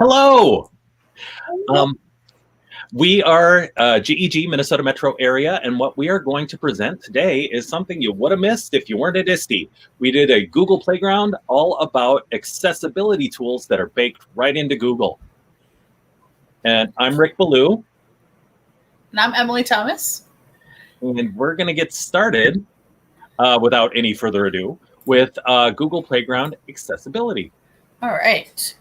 Hello. Um, we are GEG, Minnesota Metro Area, and what we are going to present today is something you would have missed if you weren't at ISTE. We did a Google Playground all about accessibility tools that are baked right into Google. And I'm Rick Ballou. And I'm Emily Thomas. And we're going to get started without any further ado with Google Playground accessibility. All right.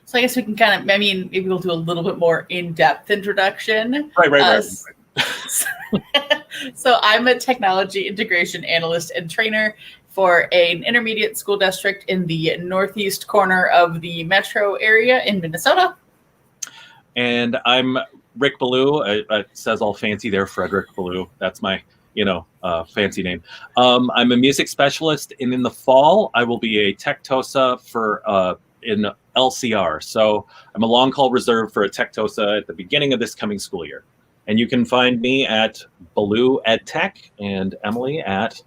So I guess we can kind of, maybe we'll do a little bit more in-depth introduction. Right. So I'm a technology integration analyst and trainer for an intermediate school district in the northeast corner of the metro area in Minnesota. And I'm Rick Ballou. It says all fancy there, Frederick Ballou. That's my, fancy name. I'm a music specialist, and in the fall, I will be a Tech TOSA for in LCR. So I'm a long call reserve for a Tech TOSA at the beginning of this coming school year. And you can find me at Ballou EdTech and Emily at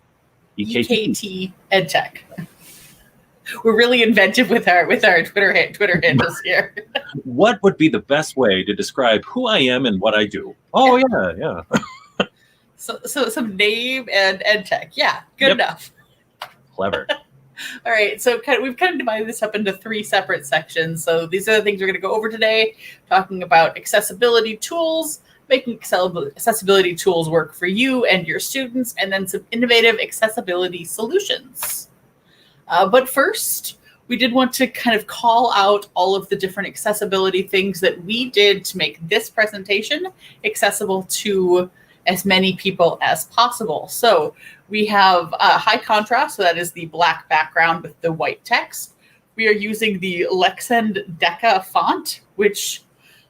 EKT EdTech. We're really inventive with our Twitter handles here. What would be the best way to describe who I am and what I do? Oh yeah. So some name and EdTech. Yeah, good enough. Clever. All right, so we've kind of divided this up into three separate sections. So these are the things we're going to go over today, talking about accessibility tools, making accessibility tools work for you and your students, and then some innovative accessibility solutions. But first, we did want to kind of call out all of the different accessibility things that we did to make this presentation accessible to as many people as possible. So we have high contrast, so that is the black background with the white text. We are using the Lexend Deca font, which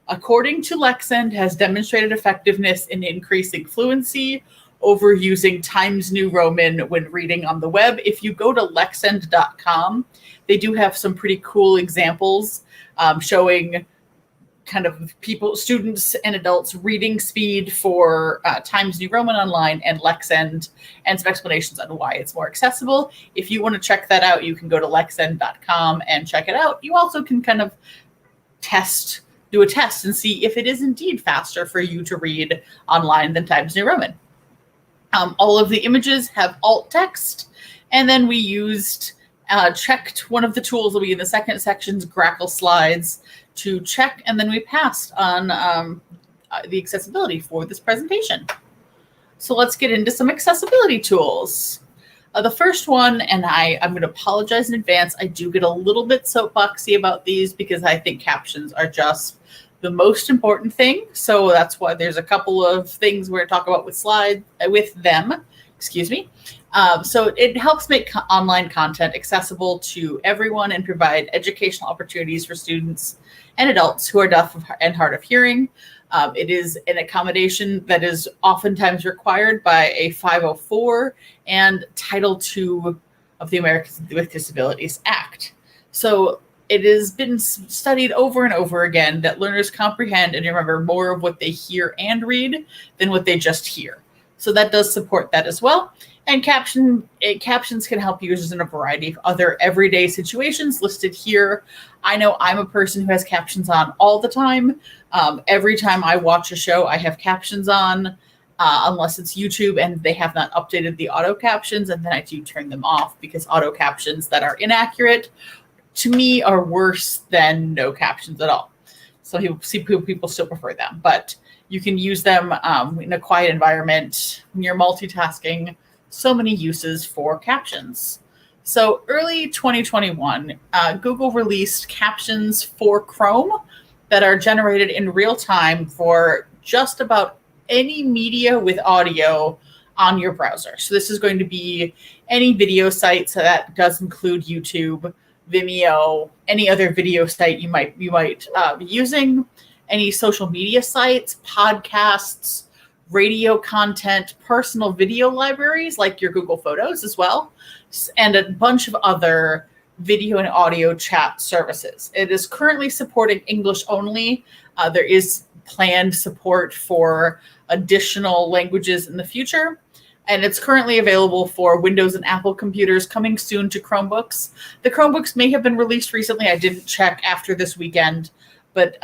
according to Lexend has demonstrated effectiveness in increasing fluency over using Times New Roman when reading on the web. If you go to lexend.com, they do have some pretty cool examples showing kind of students and adults reading speed for Times New Roman online and Lexend, and some explanations on why it's more accessible. If you want to check that out, you can go to lexend.com and check it out. You also can kind of do a test and see if it is indeed faster for you to read online than Times New Roman. All of the images have alt text, and then we checked one of the tools that will be in the second section's Grackle slides to check, and then we passed on the accessibility for this presentation. So let's get into some accessibility tools. The first one, and I'm going to apologize in advance, I do get a little bit soapboxy about these because I think captions are just the most important thing. So that's why there's a couple of things we're going to talk about with them. So it helps make online content accessible to everyone and provide educational opportunities for students and adults who are deaf and hard of hearing. It is an accommodation that is oftentimes required by a 504 and Title II of the Americans with Disabilities Act. So it has been studied over and over again that learners comprehend and remember more of what they hear and read than what they just hear. So that does support that as well. And captions can help users in a variety of other everyday situations listed here. I know I'm a person who has captions on all the time. Every time I watch a show, I have captions on, unless it's YouTube and they have not updated the auto captions, and then I do turn them off because auto captions that are inaccurate to me are worse than no captions at all. So people still prefer them, but you can use them in a quiet environment when you're multitasking. So many uses for captions. So early 2021, Google released captions for Chrome that are generated in real time for just about any media with audio on your browser. So this is going to be any video site, so that does include YouTube, Vimeo, any other video site you might be using, any social media sites, podcasts, radio content, personal video libraries like your Google Photos as well, and a bunch of other video and audio chat services. It is currently supporting English only. There is planned support for additional languages in the future. And it's currently available for Windows and Apple computers, coming soon to Chromebooks. The Chromebooks may have been released recently. I didn't check after this weekend. but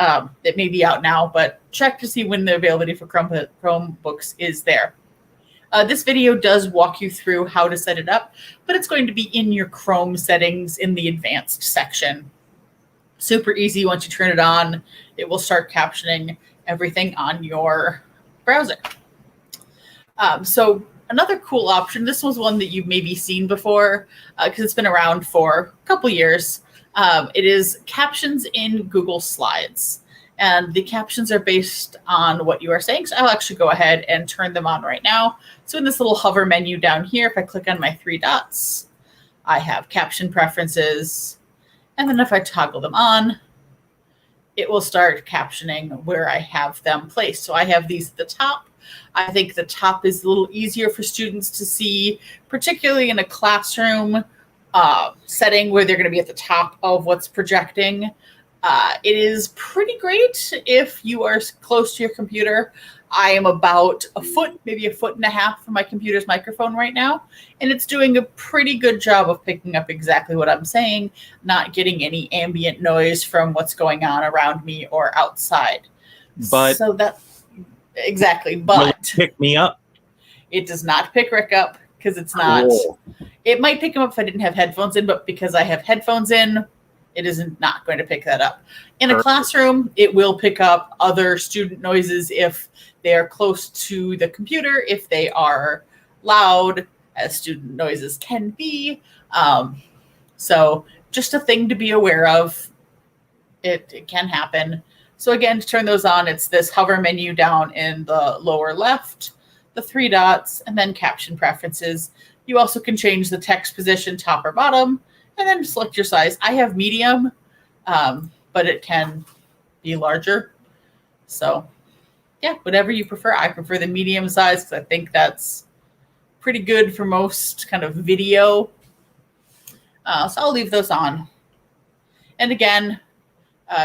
it may be out now, but check to see when the availability for Chromebooks is there. This video does walk you through how to set it up, but it's going to be in your Chrome settings in the advanced section. Super easy. Once you turn it on, it will start captioning everything on your browser. So another cool option, this was one that you've maybe seen before because it's been around for a couple years. It is captions in Google Slides. And the captions are based on what you are saying. So I'll actually go ahead and turn them on right now. So in this little hover menu down here, if I click on my 3 dots, I have caption preferences. And then if I toggle them on, it will start captioning where I have them placed. So I have these at the top. I think the top is a little easier for students to see, particularly in a classroom setting where they're going to be at the top of what's projecting. It is pretty great if you are close to your computer. I am about a foot, maybe a foot and a half from my computer's microphone right now, and it's doing a pretty good job of picking up exactly what I'm saying, not getting any ambient noise from what's going on around me or outside. But so that exactly, but pick me up. It does not pick Rick up because it's not. Cool. It might pick him up if I didn't have headphones in, but because I have headphones in, it isn't not going to pick that up. In a classroom, it will pick up other student noises if they are close to the computer, if they are loud, as student noises can be. So just a thing to be aware of. It can happen. So again, to turn those on, it's this hover menu down in the lower left, the 3 dots, and then caption preferences. You also can change the text position, top or bottom, and then select your size. I have medium, but it can be larger. So yeah, whatever you prefer. I prefer the medium size because I think that's pretty good for most kind of video. So I'll leave those on. And again,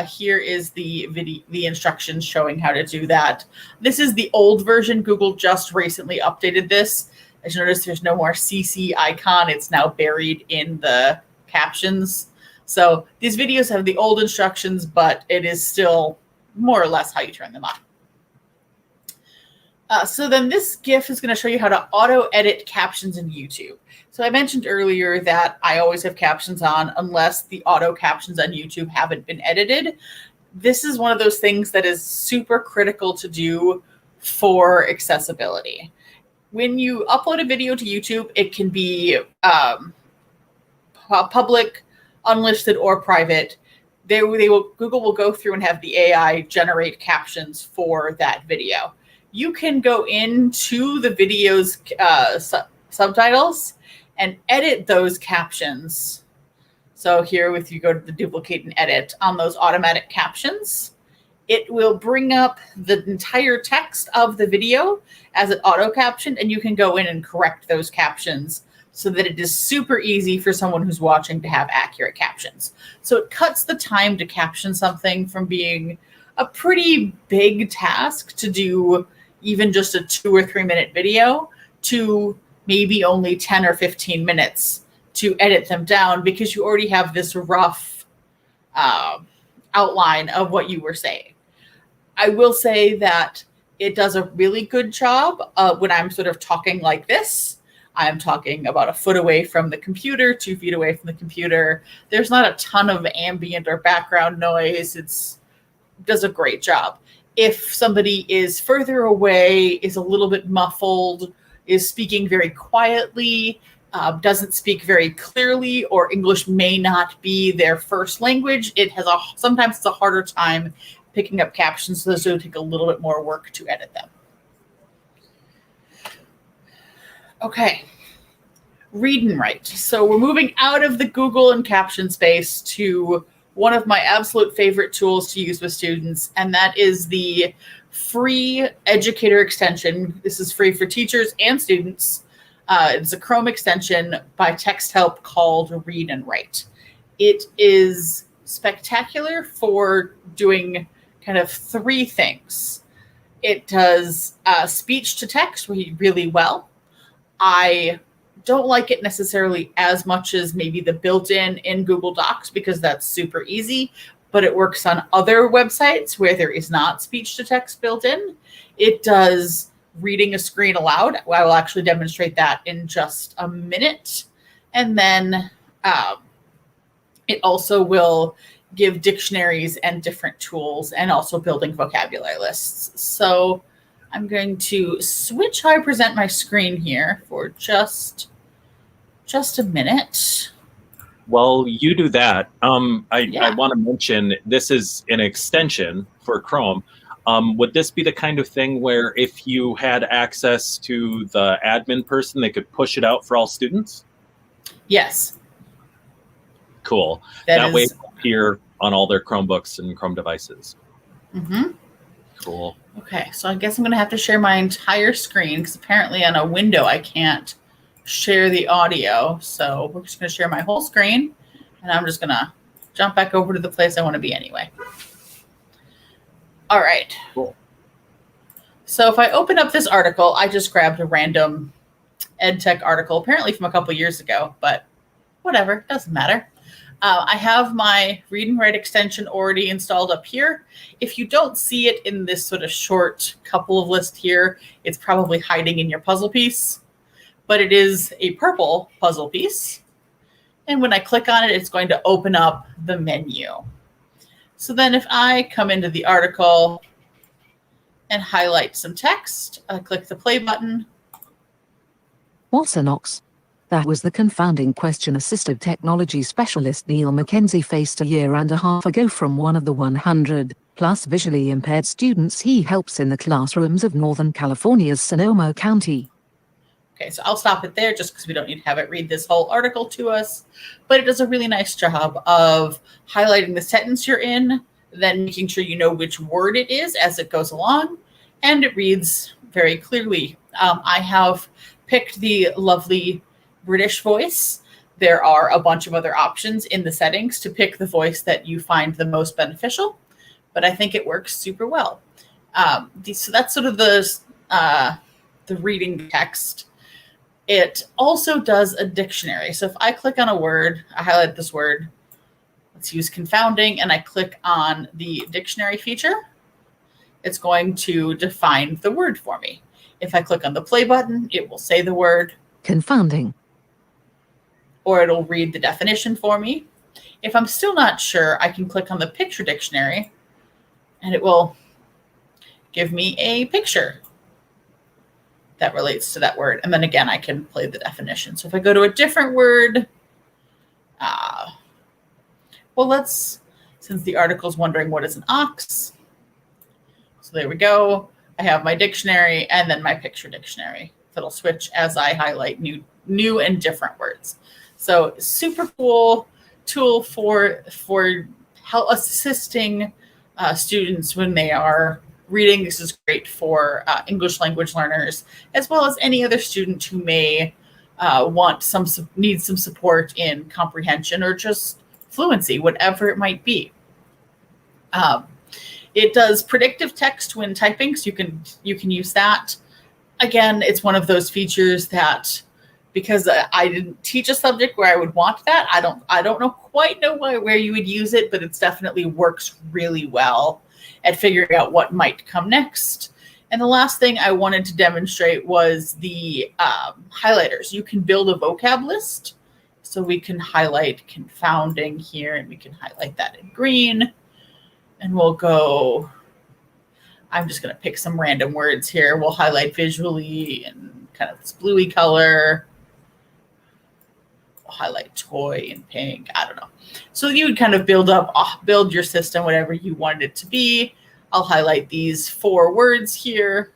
here is the instructions showing how to do that. This is the old version. Google just recently updated this. As you notice, there's no more CC icon. It's now buried in the captions. So these videos have the old instructions, but it is still more or less how you turn them on. So then this GIF is going to show you how to auto-edit captions in YouTube. So I mentioned earlier that I always have captions on unless the auto captions on YouTube haven't been edited. This is one of those things that is super critical to do for accessibility. When you upload a video to YouTube, it can be public, unlisted, or private. Google will go through and have the AI generate captions for that video. You can go into the video's subtitles and edit those captions. So here, if you go to the duplicate and edit on those automatic captions, it will bring up the entire text of the video as an auto caption, and you can go in and correct those captions so that it is super easy for someone who's watching to have accurate captions. So it cuts the time to caption something from being a pretty big task to do even just a 2 or 3 minute video to maybe only 10 or 15 minutes to edit them down because you already have this rough outline of what you were saying. I will say that it does a really good job when I'm sort of talking like this. I'm talking about a foot away from the computer, 2 feet away from the computer. There's not a ton of ambient or background noise. It does a great job. If somebody is further away, is a little bit muffled, is speaking very quietly, doesn't speak very clearly, or English may not be their first language, sometimes it's a harder time picking up captions, so those will take a little bit more work to edit them. Okay, read and write. So we're moving out of the Google and caption space to one of my absolute favorite tools to use with students, and that is the free educator extension. This is free for teachers and students. It's a Chrome extension by TextHelp called Read and Write. It is spectacular for doing kind of 3 things. It does speech to text really well. I don't like it necessarily as much as maybe the built-in Google Docs because that's super easy, but it works on other websites where there is not speech to text built in. It does reading a screen aloud. I will actually demonstrate that in just a minute. And then it also will give dictionaries and different tools, and also building vocabulary lists. So I'm going to switch how I present my screen here for just a minute. While you do that, I Yeah. want to mention this is an extension for Chrome. Would this be the kind of thing where if you had access to the admin person, they could push it out for all students? Yes. Cool. That way it'll appear on all their Chromebooks and Chrome devices. Mm-hmm. Cool. Okay, so I guess I'm going to have to share my entire screen because apparently on a window I can't share the audio. So we're just going to share my whole screen, and I'm just going to jump back over to the place I want to be anyway. All right. Cool. So if I open up this article, I just grabbed a random EdTech article, apparently from a couple years ago, but whatever, doesn't matter. I have my Read and Write extension already installed up here. If you don't see it in this sort of short couple of list here, it's probably hiding in your puzzle piece, but it is a purple puzzle piece. And when I click on it, it's going to open up the menu. So then if I come into the article and highlight some text, I click the play button. What's a Knox? That was the confounding question assistive technology specialist Neil Mackenzie faced a year and a half ago from one of the 100 plus visually impaired students he helps in the classrooms of Northern California's Sonoma County. Okay, so I'll stop it there just because we don't need to have it read this whole article to us, but it does a really nice job of highlighting the sentence you're in, then making sure you know which word it is as it goes along, and it reads very clearly. I have picked the lovely British voice. There are a bunch of other options in the settings to pick the voice that you find the most beneficial, but I think it works super well. So that's sort of the reading text. It also does a dictionary. So if I click on a word, I highlight this word, let's use confounding, and I click on the dictionary feature, it's going to define the word for me. If I click on the play button, it will say the word confounding, or it'll read the definition for me. If I'm still not sure, I can click on the picture dictionary and it will give me a picture that relates to that word. And then again, I can play the definition. So if I go to a different word, since the article's wondering what is an ox. So there we go. I have my dictionary and then my picture dictionary that'll switch as I highlight new and different words. So super cool tool for help assisting students when they are reading. This is great for English language learners, as well as any other student who may need some support in comprehension or just fluency, whatever it might be. It does predictive text when typing, so you can use that. Again, it's one of those features that, because I didn't teach a subject where I would want that, I don't quite know where you would use it, but it definitely works really well at figuring out what might come next. And the last thing I wanted to demonstrate was the highlighters. You can build a vocab list. So we can highlight confounding here, and we can highlight that in green. And we'll go, I'm just going to pick some random words here. We'll highlight visually in kind of this bluey color. We'll highlight toy in pink. I don't know. So you would kind of build your system, whatever you wanted it to be. I'll highlight these 4 words here.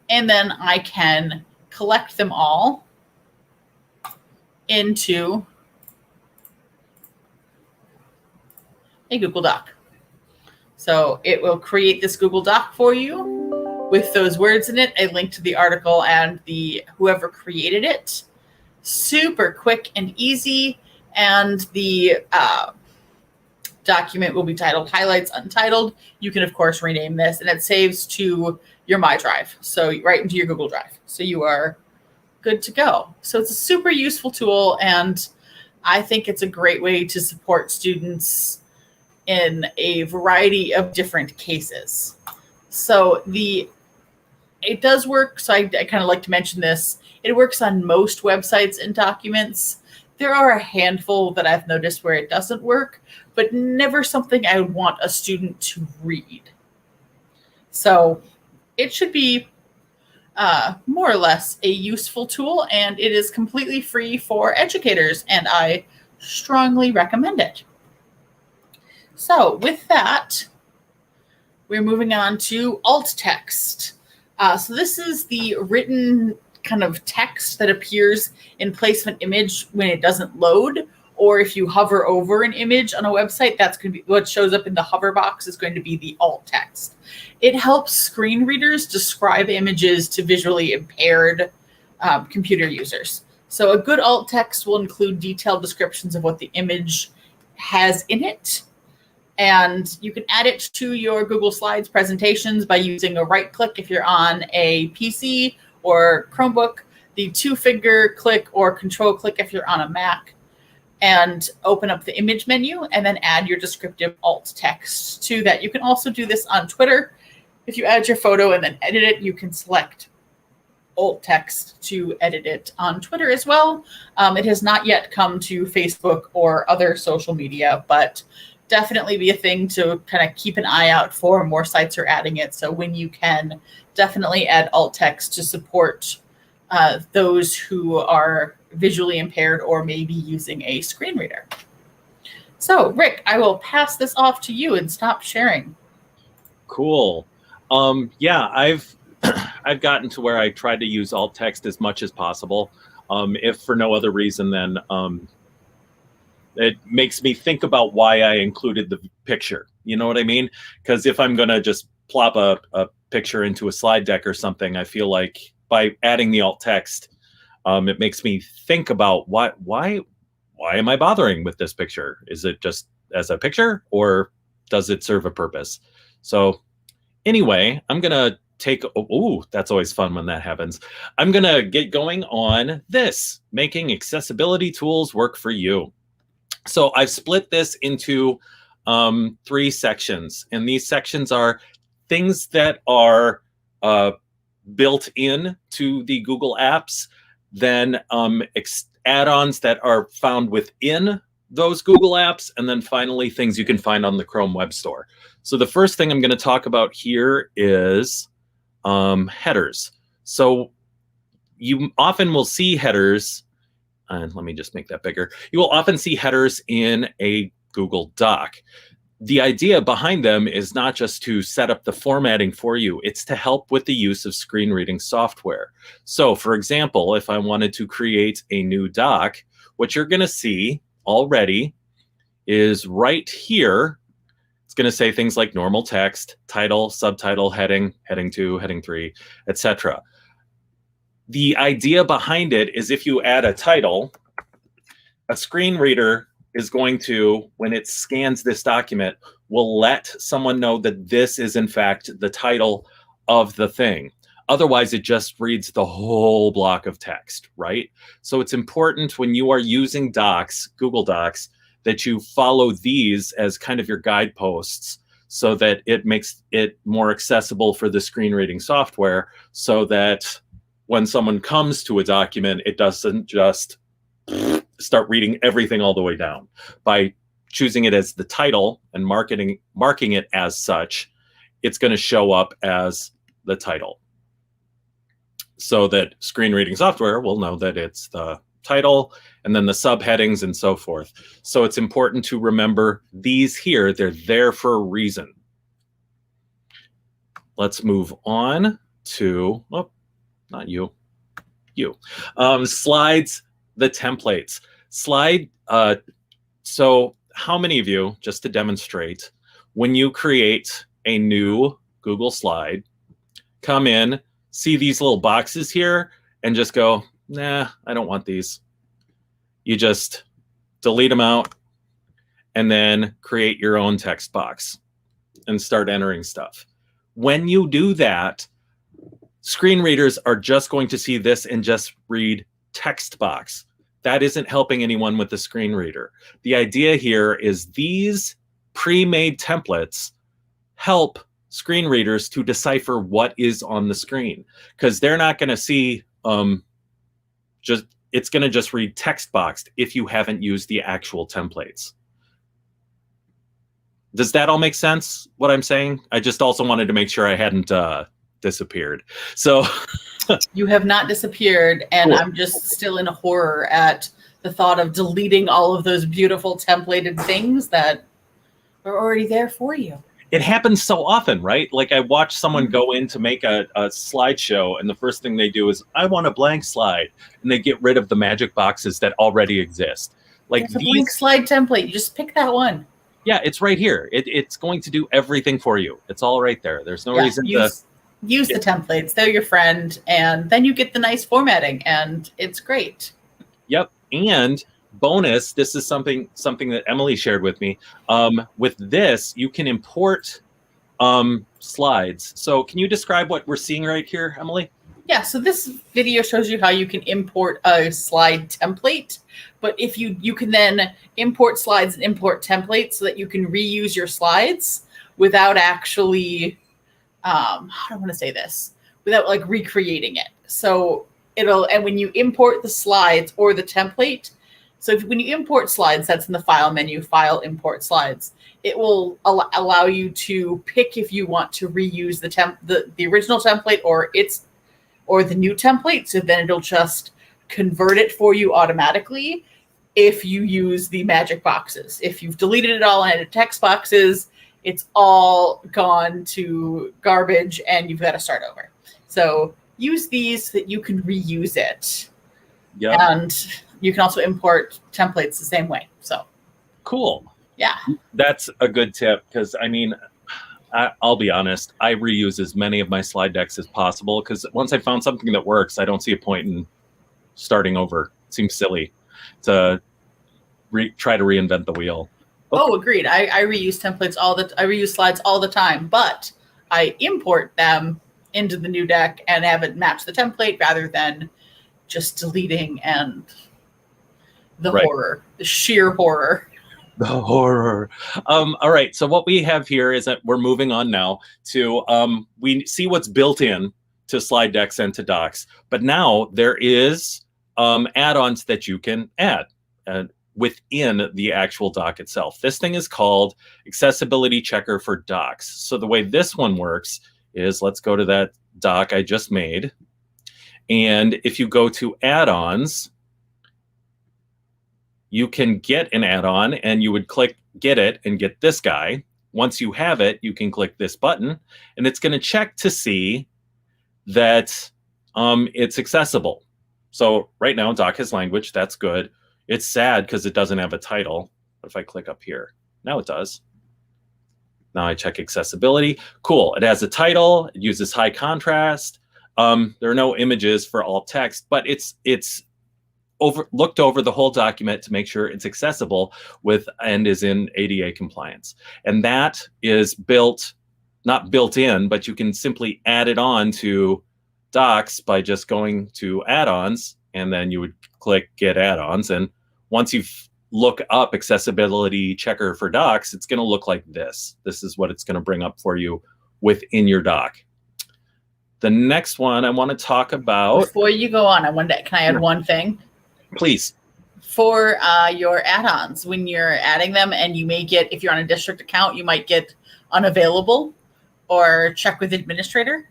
And then I can collect them all into a Google Doc. So it will create this Google Doc for you with those words in it, a link to the article and whoever created it. Super quick and easy. And the document will be titled Highlights Untitled. You can, of course, rename this, and it saves to your My Drive. So right into your Google Drive. So you are good to go. So it's a super useful tool, and I think it's a great way to support students in a variety of different cases. So it does work. So I kind of like to mention this. It works on most websites and documents. There are a handful that I've noticed where it doesn't work, but never something I would want a student to read. So it should be more or less a useful tool, and it is completely free for educators, and I strongly recommend it. So with that, we're moving on to alt text. So this is the written kind of text that appears in place of an image when it doesn't load, or if you hover over an image on a website, that's going to be what shows up in the hover box is going to be the alt text. It helps screen readers describe images to visually impaired computer users. So a good alt text will include detailed descriptions of what the image has in it. And you can add it to your Google Slides presentations by using a right click if you're on a PC or Chromebook, the 2-finger click or control click if you're on a Mac, and open up the image menu and then add your descriptive alt text to that. You can also do this on Twitter. If you add your photo and then edit it, you can select alt text to edit it on Twitter as well. It has not yet come to Facebook or other social media, but definitely be a thing to kind of keep an eye out for. More sites are adding it. So when you can, definitely add alt text to support those who are visually impaired or maybe using a screen reader. So Rick, I will pass this off to you and stop sharing. Cool. Yeah, I've gotten to where I try to use alt text as much as possible. If for no other reason than it makes me think about why I included the picture. You know what I mean? Because if I'm going to just plop a picture into a slide deck or something, I feel like by adding the alt text, it makes me think about why am I bothering with this picture? Is it just as a picture, or does it serve a purpose? So anyway, I'm going to take, that's always fun when that happens. I'm going to get going on this, making accessibility tools work for you. So I've split this into 3 sections, and these sections are things that are built in to the Google apps, then add-ons that are found within those Google apps, and then finally things you can find on the Chrome Web Store. So the first thing I'm going to talk about here is headers. So you often will see headers, and let me just make that bigger. You will often see headers in a Google Doc. The idea behind them is not just to set up the formatting for you, it's to help with the use of screen reading software. So for example, if I wanted to create a new doc, what you're going to see already is right here. It's going to say things like normal text, title, subtitle, heading, heading 2, heading 3, etc. The idea behind it is if you add a title, a screen reader is going to, when it scans this document, will let someone know that this is in fact the title of the thing. Otherwise, it just reads the whole block of text, right? So it's important when you are using Docs, Google Docs, that you follow these as kind of your guideposts so that it makes it more accessible for the screen reading software, so that when someone comes to a document, it doesn't just start reading everything all the way down. By choosing it as the title and marking it as such, it's going to show up as the title, so that screen reading software will know that it's the title and then the subheadings and so forth. So it's important to remember these here. They're there for a reason. Let's move on to, oh, not you, slides, the templates. So how many of you, just to demonstrate, when you create a new Google slide, come in, see these little boxes here, and just go, nah, I don't want these. You just delete them out and then create your own text box and start entering stuff. When you do that, screen readers are just going to see this and just read text box. that isn't helping anyone with the screen reader. The idea here is these pre-made templates help screen readers to decipher what is on the screen, because they're not going to see it's going to just read text boxed if you haven't used the actual templates. Does that all make sense, what I'm saying? I just also wanted to make sure I hadn't disappeared. So You have not disappeared, and Cool. I'm just still in horror at the thought of deleting all of those beautiful templated things that are already there for you. it happens so often, right? Like I watch someone go in to make a slideshow, and the first thing they do is, I want a blank slide. And they get rid of the magic boxes that already exist. Like There's a blank slide template. You just pick that one. yeah, it's right here. It's going to do everything for you. It's all right there. There's no reason to. Use the templates. They're your friend, and then you get the nice formatting, and it's great. Yep. And bonus, this is something that Emily shared with me. With this, you can import slides. So can you describe what we're seeing right here, Emily? Yeah, so this video shows you how you can import a slide template, but if you can then import slides and import templates so that you can reuse your slides without actually, how do I want to say this? Without like recreating it. So and when you import the slides or the template, so when you import slides, that's in the file menu, file, import slides. It will allow you to pick if you want to reuse the original template or the new template. So then it'll just convert it for you automatically if you use the magic boxes. If you've deleted it all and added text boxes, it's all gone to garbage and you've got to start over. So use these so that you can reuse it. Yeah. And you can also import templates the same way. So Cool. yeah. That's a good tip, because I mean, I'll be honest, I reuse as many of my slide decks as possible, because once I found something that works, I don't see a point in starting over. It seems silly to try to reinvent the wheel. Oh, agreed. I reuse templates I reuse slides all the time, but I import them into the new deck and have it match the template rather than just deleting and the Right. horror, the sheer horror. The horror. All right. So what we have here is that we're moving on now to we see what's built in to slide decks and to docs, but now there is add-ons that you can add within the actual doc itself. This thing is called Accessibility Checker for Docs. So the way this one works is, let's go to that doc I just made, and if you go to add-ons, you can get an add-on, and you would click get it and get this guy. Once you have it, you can click this button, and it's going to check to see that it's accessible. So right now, doc has language. That's good. It's sad because it doesn't have a title. But if I click up here, now it does. Now I check accessibility. Cool. It has a title. It uses high contrast. There are no images for alt text, but it's looked over the whole document to make sure it's accessible with and is in ADA compliance. And that is not built in, but you can simply add it on to docs by just going to add-ons, and then you would click get add-ons. And once you look up Accessibility Checker for Docs, it's going to look like this. This is what it's going to bring up for you within your doc. The next one I want to talk about. Before you go on, can I add one thing? Please. For your add-ons, when you're adding them, and you may get, if you're on a district account, you might get unavailable or check with administrator.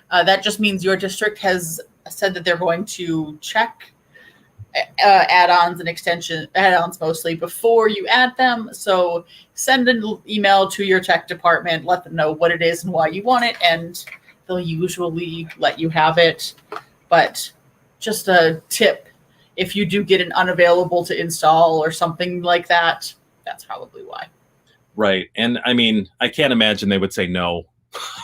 That just means your district has said that they're going to check add-ons and add-ons mostly before you add them. So send an email to your tech department, let them know what it is and why you want it, and they'll usually let you have it. But just a tip, if you do get an unavailable to install or something like that, that's probably why. Right. And I mean, I can't imagine they would say no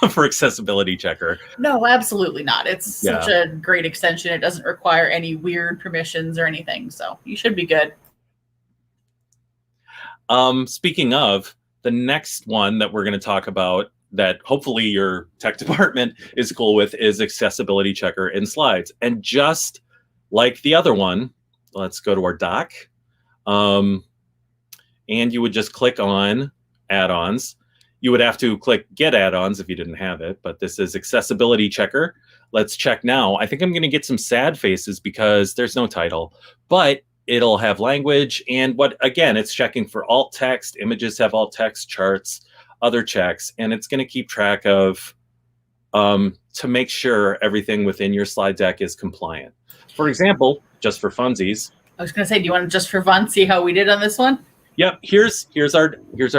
for Accessibility Checker. No, absolutely not. It's such a great extension. It doesn't require any weird permissions or anything. So you should be good. Speaking of, the next one that we're going to talk about that hopefully your tech department is cool with is Accessibility Checker in slides. And just like the other one, let's go to our doc. And you would just click on add-ons. You would have to click get add-ons if you didn't have it, but this is accessibility checker. Let's check now. I think I'm going to get some sad faces because there's no title, but it'll have language. And what, again, it's checking for alt text. Images have alt text, charts, other checks, and it's going to keep track of to make sure everything within your slide deck is compliant. For example, just for funsies. I was going to say, do you want to just for fun see how we did on this one? Yep, here's our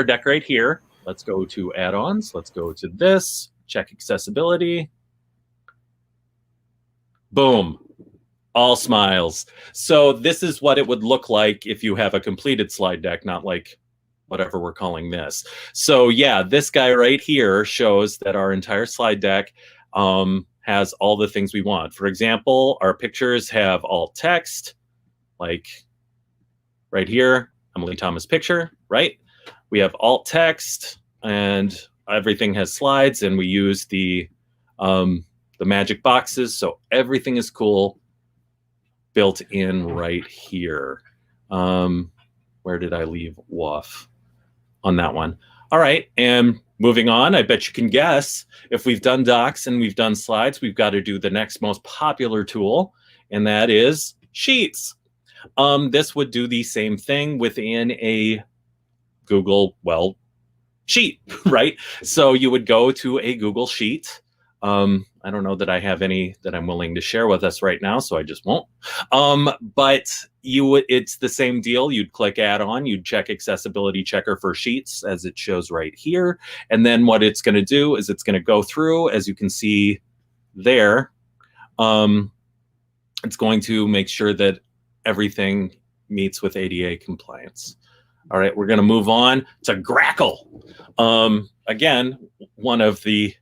deck right here. Let's go to add-ons. Let's go to this, check accessibility. Boom, all smiles. So this is what it would look like if you have a completed slide deck, not like whatever we're calling this. So yeah, this guy right here shows that our entire slide deck has all the things we want. For example, our pictures have alt text, like right here, Emily Thomas picture, right? We have alt text and everything has slides, and we use the magic boxes. So everything is cool, built in right here. Where did I leave off on that one? All right, and moving on, I bet you can guess if we've done docs and we've done slides, we've got to do the next most popular tool, and that is Sheets. This would do the same thing within a Google, well, sheet, right? So you would go to a Google Sheet. I don't know that I have any that I'm willing to share with us right now, so I just won't. But it's the same deal. You'd click add-on, you'd check accessibility checker for Sheets as it shows right here. And then what it's going to do is it's going to go through, as you can see there, it's going to make sure that everything meets with ADA compliance. All right, we're going to move on to Grackle. Again, one of the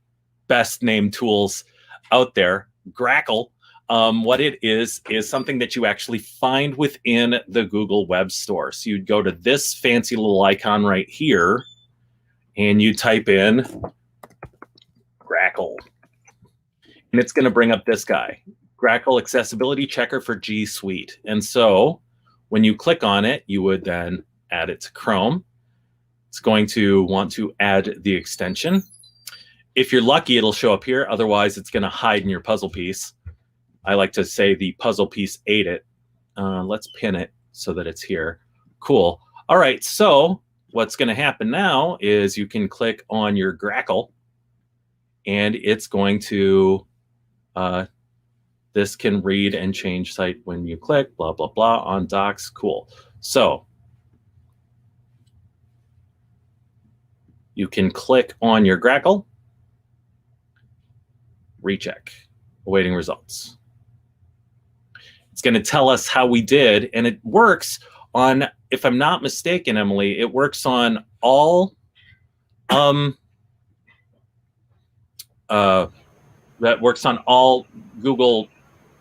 best named tools out there. Grackle, what it is something that you actually find within the Google Web Store. So you'd go to this fancy little icon right here, and you type in Grackle. And it's going to bring up this guy, Grackle Accessibility Checker for G Suite. And so when you click on it, you would then add it to Chrome. It's going to want to add the extension. If you're lucky, it'll show up here. Otherwise, it's going to hide in your puzzle piece. I like to say the puzzle piece ate it. Let's pin it so that it's here. Cool. All right, so what's going to happen now is you can click on your Grackle, and it's going to, this can read and change site when you click, blah, blah, blah, on docs. Cool. So you can click on your Grackle, recheck, awaiting results. It's going to tell us how we did, and it works on, if I'm not mistaken, Emily, it works on all that works on all Google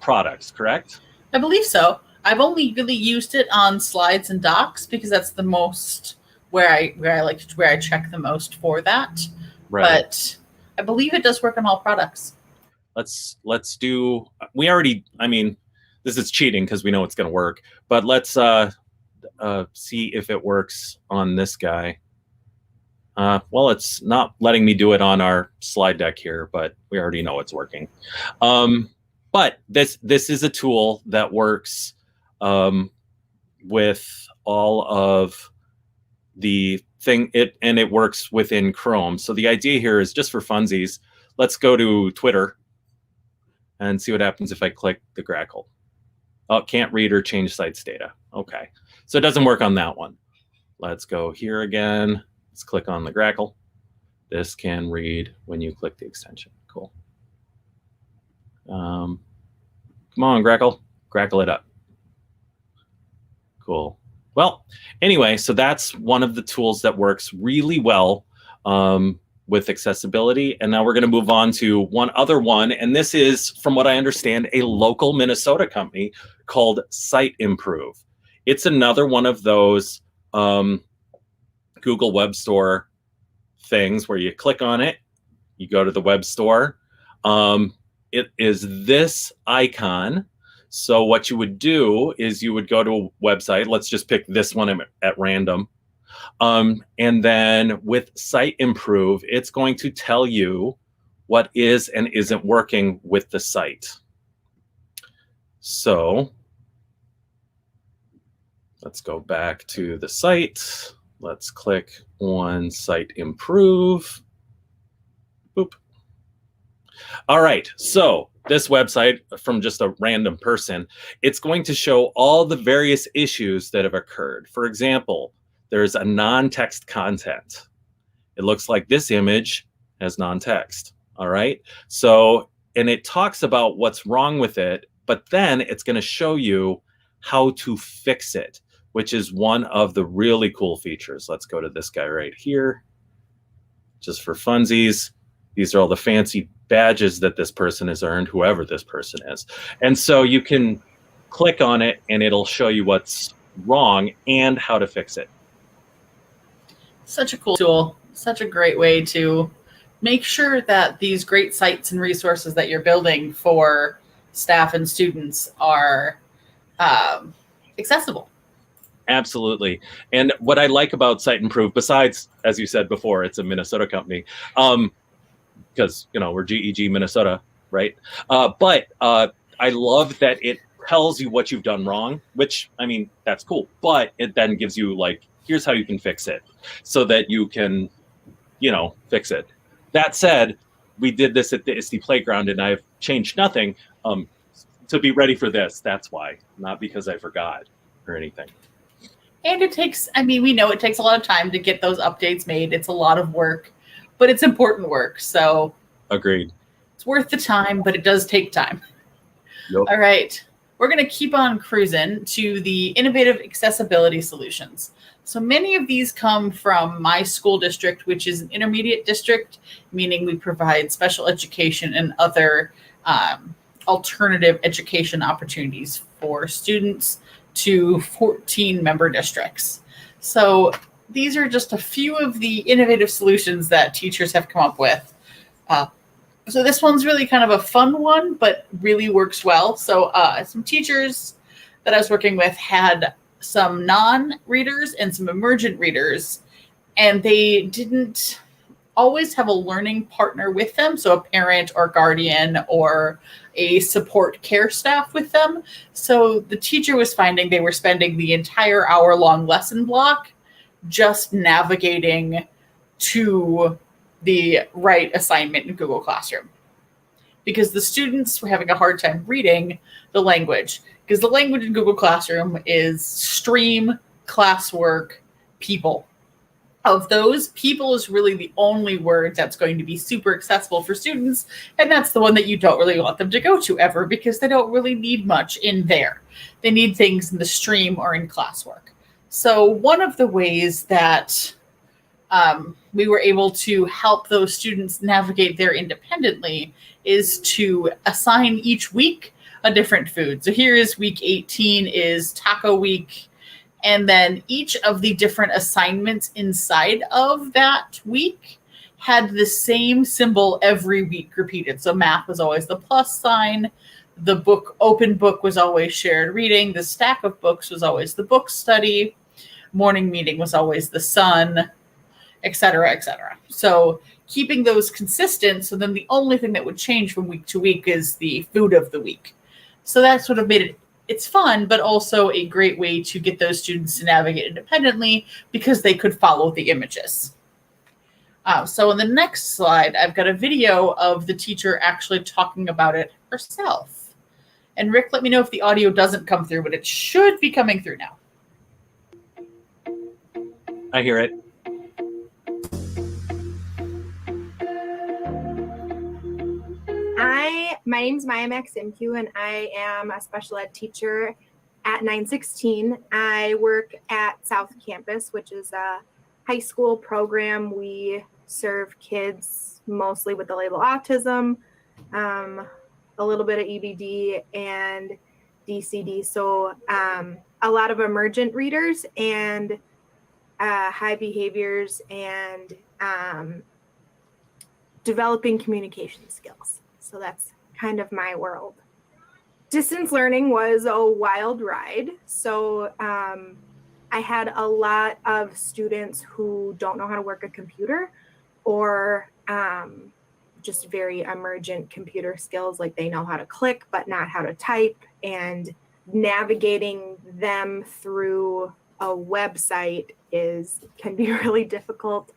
products, correct? I believe so. I've only really used it on slides and docs because that's the most where I check the most for that. Right. But I believe it does work on all products. Let's do, we already, I mean, this is cheating because we know it's going to work, but let's see if it works on this guy. Well, it's not letting me do it on our slide deck here, but we already know it's working. But this is a tool that works with all of the thing, and it works within Chrome. So the idea here is just for funsies. Let's go to Twitter and see what happens if I click the Grackle. Oh, can't read or change sites data. Okay, so it doesn't work on that one. Let's go here again. Let's click on the Grackle. This can read when you click the extension. Cool. Come on, Grackle. Grackle it up. Cool. Well, anyway, so that's one of the tools that works really well with accessibility. And now we're going to move on to one other one. And this is, from what I understand, a local Minnesota company called SiteImprove. It's another one of those Google Web Store things where you click on it, you go to the web store. It is this icon. So what you would do is you would go to a website. Let's just pick this one at random. And then with Site Improve, it's going to tell you what is and isn't working with the site. So let's go back to the site. Let's click on Site Improve. Boop. All right, so this website from just a random person, it's going to show all the various issues that have occurred. For example, there's a non-text content. It looks like this image has non-text, all right? So, and it talks about what's wrong with it, but then it's gonna show you how to fix it, which is one of the really cool features. Let's go to this guy right here, just for funsies. These are all the fancy badges that this person has earned, whoever this person is. And so you can click on it and it'll show you what's wrong and how to fix it. Such a cool tool, such a great way to make sure that these great sites and resources that you're building for staff and students are accessible. Absolutely. And what I like about Site Improve, besides, as you said before, it's a Minnesota company, because, you know, we're GEG Minnesota, right? But I love that it tells you what you've done wrong, which, I mean, that's cool. But it then gives you, like, here's how you can fix it so that you can, you know, fix it. That said, we did this at the ISTE Playground and I've changed nothing to be ready for this. That's why, not because I forgot or anything. And it takes, I mean, we know it takes a lot of time to get those updates made. It's a lot of work, but it's important work. So Agreed. It's worth the time, but it does take time. Yep. All right. We're going to keep on cruising to the innovative accessibility solutions. So many of these come from my school district, which is an intermediate district, meaning we provide special education and other alternative education opportunities for students to 14 member districts. So these are just a few of the innovative solutions that teachers have come up with. So this one's really kind of a fun one, but really works well. So some teachers that I was working with had some non-readers and some emergent readers, and they didn't always have a learning partner with them, so a parent or guardian or a support care staff with them. So the teacher was finding they were spending the entire hour-long lesson block just navigating to the right assignment in Google Classroom, because the students were having a hard time reading the language, because the language in Google Classroom is stream, classwork, people. Of those, people is really the only word that's going to be super accessible for students, and that's the one that you don't really want them to go to ever, because they don't really need much in there. They need things in the stream or in classwork. So one of the ways that we were able to help those students navigate there independently is to assign each week a different food. So here is week 18 is taco week. And then each of the different assignments inside of that week had the same symbol every week repeated. So math was always the plus sign. The book, open book, was always shared reading. The stack of books was always the book study. Morning meeting was always the sun, et cetera, et cetera. So keeping those consistent. So then the only thing that would change from week to week is the food of the week. So that sort of made it's fun, but also a great way to get those students to navigate independently because they could follow the images. So on the next slide, I've got a video of the teacher actually talking about it herself. And Rick, let me know if the audio doesn't come through, but it should be coming through now. I hear it. My name is Maya Maximcu, and I am a special ed teacher at 916. I work at South Campus, which is a high school program. We serve kids mostly with the label autism, a little bit of EBD and DCD. So a lot of emergent readers and high behaviors and developing communication skills. So that's kind of my world. Distance learning was a wild ride. So I had a lot of students who don't know how to work a computer, or just very emergent computer skills, like they know how to click but not how to type, and navigating them through a website can be really difficult,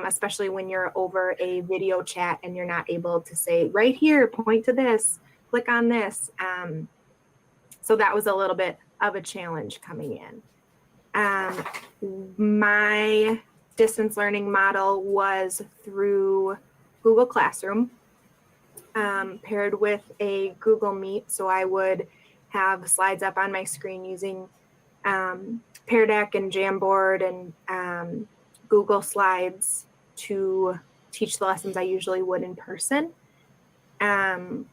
especially when you're over a video chat and you're not able to say, right here, point to this, click on this. So that was a little bit of a challenge coming in. My distance learning model was through Google Classroom, paired with a Google Meet. So I would have slides up on my screen using Pear Deck and Jamboard and Google Slides to teach the lessons I usually would in person. One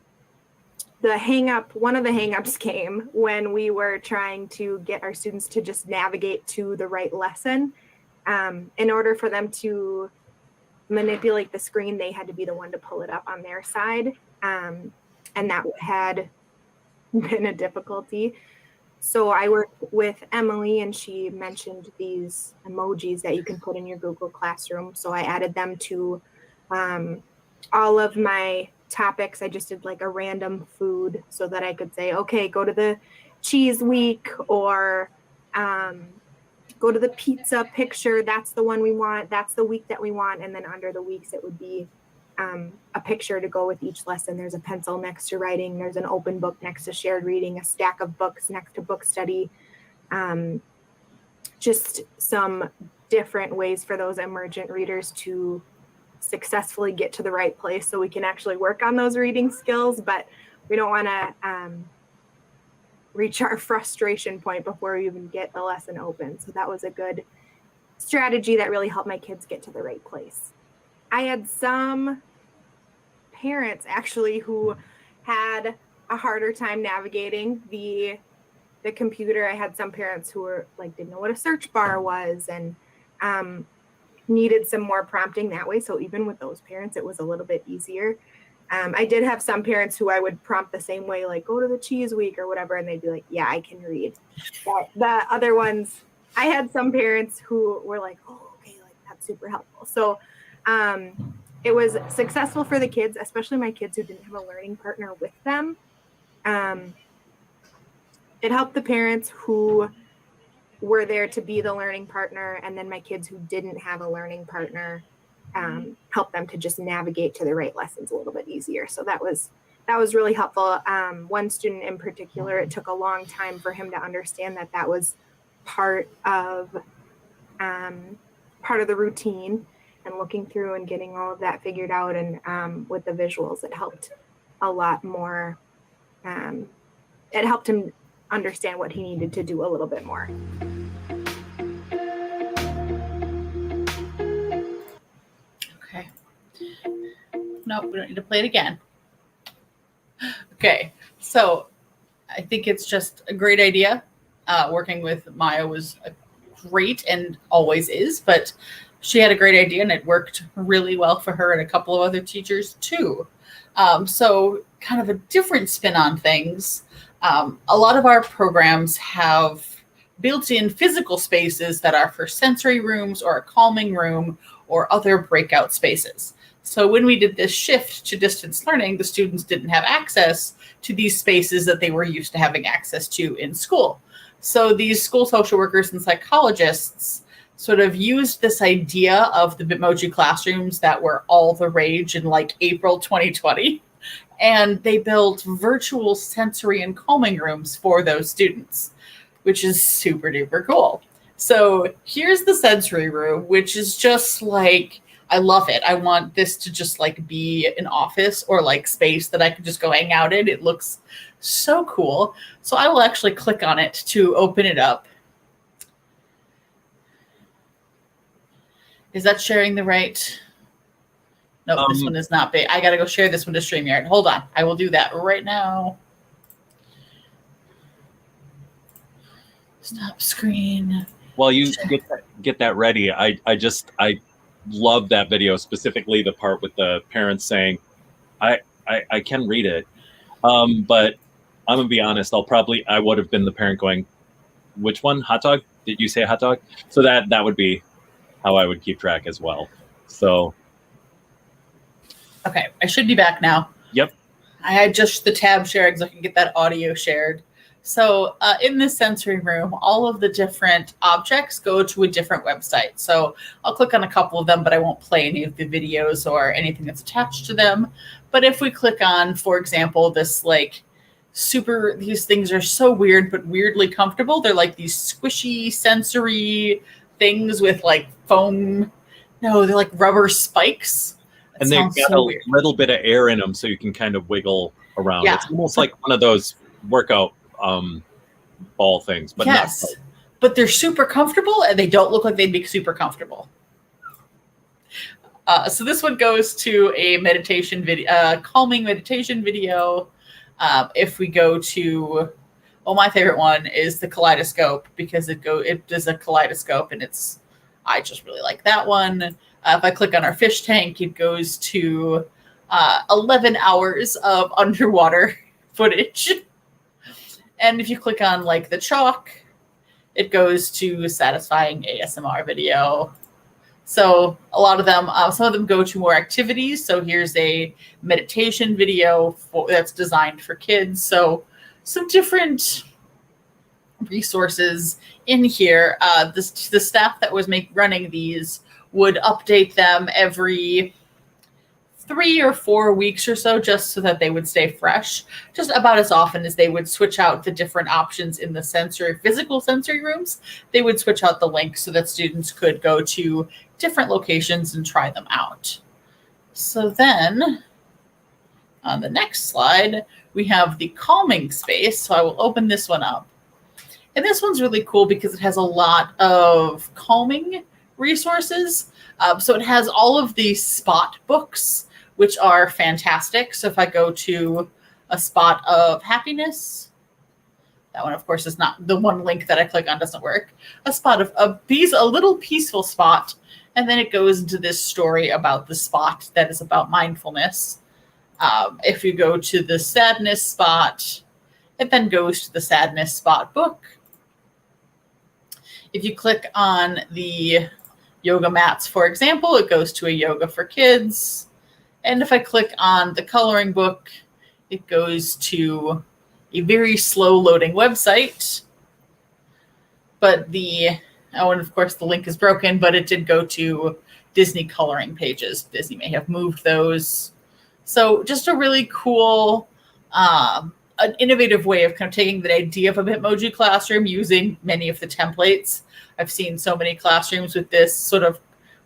of the hangups came when we were trying to get our students to just navigate to the right lesson. In order for them to manipulate the screen, they had to be the one to pull it up on their side. And that had been a difficulty. So I worked with Emily, and she mentioned these emojis that you can put in your Google Classroom. So I added them to all of my topics. I just did like a random food so that I could say, okay, go to the cheese week, or go to the pizza picture. That's the one we want. That's the week that we want. And then under the weeks, it would be a picture to go with each lesson. There's a pencil next to writing. There's an open book next to shared reading, a stack of books next to book study. Just some different ways for those emergent readers to successfully get to the right place so we can actually work on those reading skills, but we don't want to reach our frustration point before we even get the lesson open. So that was a good strategy that really helped my kids get to the right place. I had some parents actually who had a harder time navigating the computer. I had some parents who were like, didn't know what a search bar was, and needed some more prompting that way. So even with those parents, it was a little bit easier. I did have some parents who I would prompt the same way, like go to the cheese week or whatever, and they'd be like, yeah, I can read. But the other ones, I had some parents who were like, oh, okay, like that's super helpful. So it was successful for the kids, especially my kids who didn't have a learning partner with them. It helped the parents who were there to be the learning partner, and then my kids who didn't have a learning partner, help them to just navigate to the right lessons a little bit easier. So that was really helpful. One student in particular, it took a long time for him to understand that was part of the routine, and looking through and getting all of that figured out. And with the visuals, it helped a lot more. It helped him understand what he needed to do a little bit more. Okay. Nope, we don't need to play it again. Okay, so I think it's just a great idea. Working with Maya was great and always is, but she had a great idea and it worked really well for her and a couple of other teachers too. So kind of a different spin on things. A lot of our programs have built-in physical spaces that are for sensory rooms or a calming room or other breakout spaces. So when we did this shift to distance learning, the students didn't have access to these spaces that they were used to having access to in school. So these school social workers and psychologists sort of used this idea of the Bitmoji classrooms that were all the rage in like April 2020. And they built virtual sensory and calming rooms for those students, which is super duper cool. So here's the sensory room, which is just like, I love it. I want this to just like be an office or like space that I could just go hang out in. It looks so cool. So I will actually click on it to open it up. Is that sharing the right? No, this one is not big. I got to go share this one to StreamYard. Hold on. I will do that right now. Stop screen. While you get that ready, I love that video, specifically the part with the parents saying, I can read it. But I'm gonna be honest. I would have been the parent going, which one? Hot dog? Did you say hot dog? So that would be how I would keep track as well. So. Okay, I should be back now. Yep. I adjust the tab sharing so I can get that audio shared. So in this sensory room, all of the different objects go to a different website. So I'll click on a couple of them, but I won't play any of the videos or anything that's attached to them. But if we click on, for example, this like these things are so weird, but weirdly comfortable. They're like these squishy sensory things with like foam. No, they're like rubber spikes. And they've got a little bit of air in them so you can kind of wiggle around. Yeah. It's almost like one of those workout ball things, but yes, not. But they're super comfortable and they don't look like they'd be super comfortable. So this one goes to a meditation video, calming meditation video. If we go to, my favorite one is the kaleidoscope because it does a kaleidoscope and I just really like that one. If I click on our fish tank, it goes to 11 hours of underwater footage. And if you click on like the chalk, it goes to satisfying ASMR video. So a lot of them, some of them go to more activities. So here's a meditation video that's designed for kids. So some different resources in here. The staff that was running these would update them every 3 or 4 weeks or so, just so that they would stay fresh, just about as often as they would switch out the different options in the physical sensory rooms. They would switch out the links so that students could go to different locations and try them out. So then on the next slide, we have the calming space. So I will open this one up. And this one's really cool because it has a lot of calming resources. So it has all of these spot books, which are fantastic. So if I go to a spot of happiness, that one, of course, is not the one link that I click on doesn't work. A spot of a little peaceful spot. And then it goes into this story about the spot that is about mindfulness. If you go to the sadness spot, it then goes to the sadness spot book. If you click on the yoga mats, for example, it goes to a yoga for kids. And if I click on the coloring book, it goes to a very slow loading website. But and of course the link is broken, but it did go to Disney coloring pages. Disney may have moved those. So just a really cool, an innovative way of kind of taking the idea of a Bitmoji classroom using many of the templates. I've seen so many classrooms with this sort of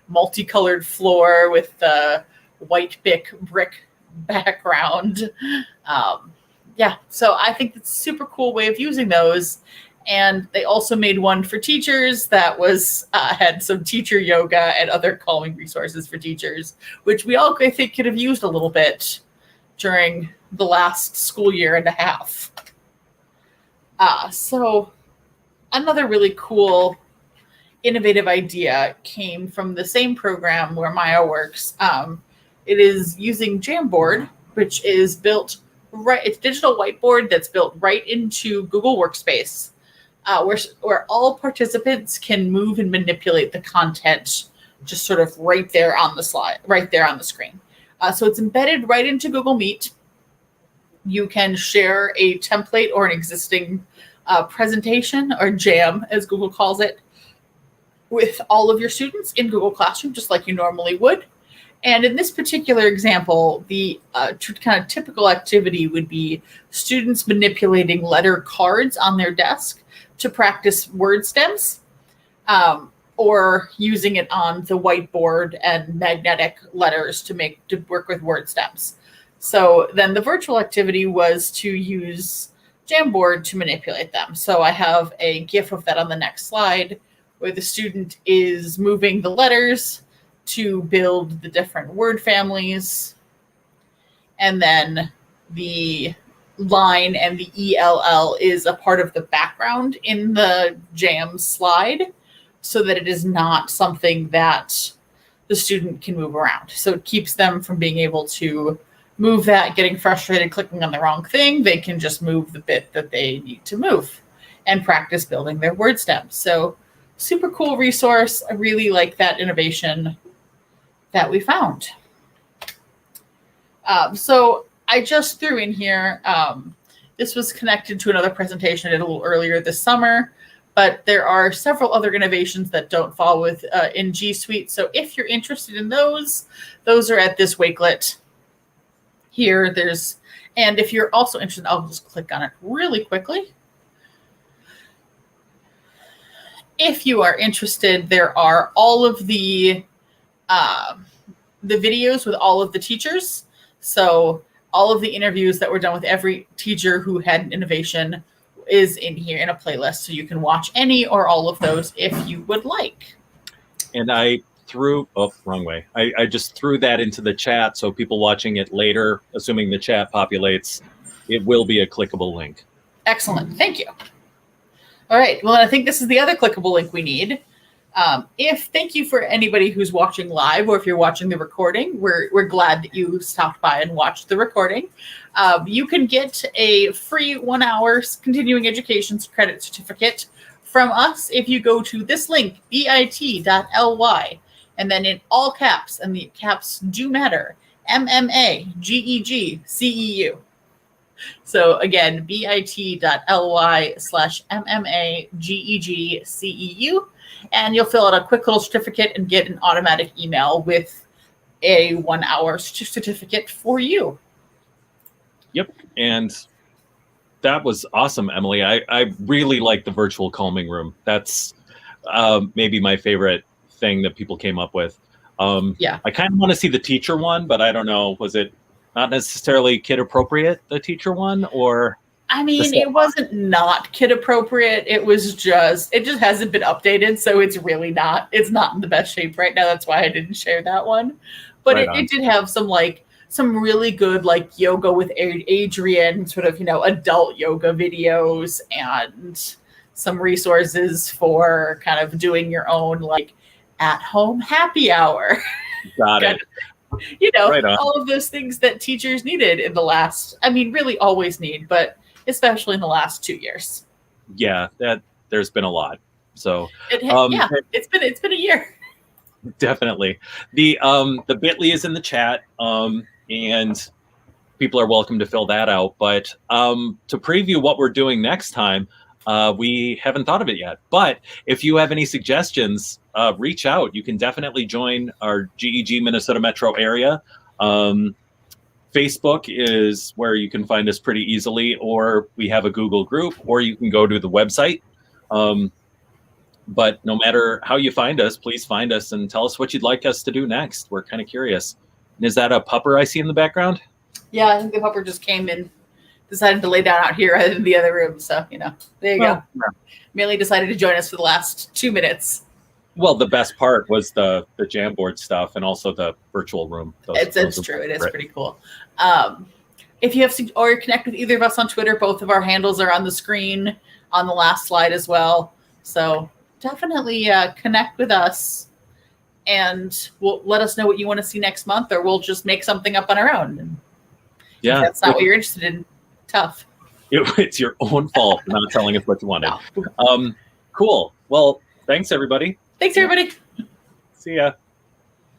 multicolored floor with the white brick background. So I think it's a super cool way of using those. And they also made one for teachers that had some teacher yoga and other calming resources for teachers, which we all, I think, could have used a little bit during the last school year and a half. So another really cool, innovative idea came from the same program where Maya works. It is using Jamboard, which is built it's digital whiteboard that's built right into Google Workspace, where all participants can move and manipulate the content just sort of right there on the slide, right there on the screen. So it's embedded right into Google Meet. You can share a template or an existing presentation, or jam as Google calls it, with all of your students in Google Classroom, just like you normally would. And in this particular example, the kind of typical activity would be students manipulating letter cards on their desk to practice word stems, or using it on the whiteboard and magnetic letters to work with word stems. So then the virtual activity was to use Jamboard to manipulate them. So I have a GIF of that on the next slide, where the student is moving the letters to build the different word families. And then the line and the ELL is a part of the background in the jam slide, so that it is not something that the student can move around. So it keeps them from being able to move that, getting frustrated clicking on the wrong thing, they can just move the bit that they need to move and practice building their word stems. So super cool resource. I really like that innovation that we found. So I just threw in here, this was connected to another presentation I did a little earlier this summer, but there are several other innovations that don't fall with in G Suite. So if you're interested in those are at this Wakelet here. And if you're also interested, I'll just click on it really quickly. If you are interested, there are all of the videos with all of the teachers. So all of the interviews that were done with every teacher who had an innovation is in here in a playlist. So you can watch any or all of those if you would like. And I threw, wrong way. I just threw that into the chat. So people watching it later, assuming the chat populates, it will be a clickable link. Excellent. Thank you. All right. Well, I think this is the other clickable link we need. Thank you for anybody who's watching live, or if you're watching the recording, we're glad that you stopped by and watched the recording. You can get a free 1 hour continuing education credit certificate from us if you go to this link, bit.ly, and then in all caps, and the caps do matter, MMAGEGCEU. So again, bit.ly/MMAGEGCEU, and you'll fill out a quick little certificate and get an automatic email with a 1 hour certificate for you. Yep. And that was awesome, Emily. I really like the virtual calming room. That's maybe my favorite thing that people came up with. Yeah. I kind of want to see the teacher one, but I don't know. Was it not necessarily kid appropriate, the teacher one, or? I mean, it wasn't not kid appropriate. It just hasn't been updated. So it's really not, it's not in the best shape right now. That's why I didn't share that one. But Right it did have some really good yoga with Adrian, sort of, adult yoga videos and some resources for kind of doing your own at home happy hour. Got it. Right on. All of those things that teachers needed in the last, really always need, but especially in the last 2 years. Yeah, there's been a lot. So it's been a year. Definitely. The Bitly is in the chat, and people are welcome to fill that out. But to preview what we're doing next time, we haven't thought of it yet. But if you have any suggestions, reach out. You can definitely join our GEG Minnesota Metro area. Facebook is where you can find us pretty easily, or we have a Google group, or you can go to the website. But no matter how you find us, please find us and tell us what you'd like us to do next. We're kind of curious. And is that a pupper I see in the background? Yeah, I think the pupper just came in, decided to lay down out here rather than the other room. So, there you go. Yeah. Millie decided to join us for the last 2 minutes. Well, the best part was the Jamboard stuff and also the virtual room. It's true. It is pretty cool. If you have or connect with either of us on Twitter, both of our handles are on the screen on the last slide as well. So definitely connect with us, and let us know what you want to see next month, or we'll just make something up on our own. And if that's not what you're interested in, tough. It's your own fault for not telling us what you wanted. No. Cool. Well, thanks, everybody. Thanks, everybody. See ya.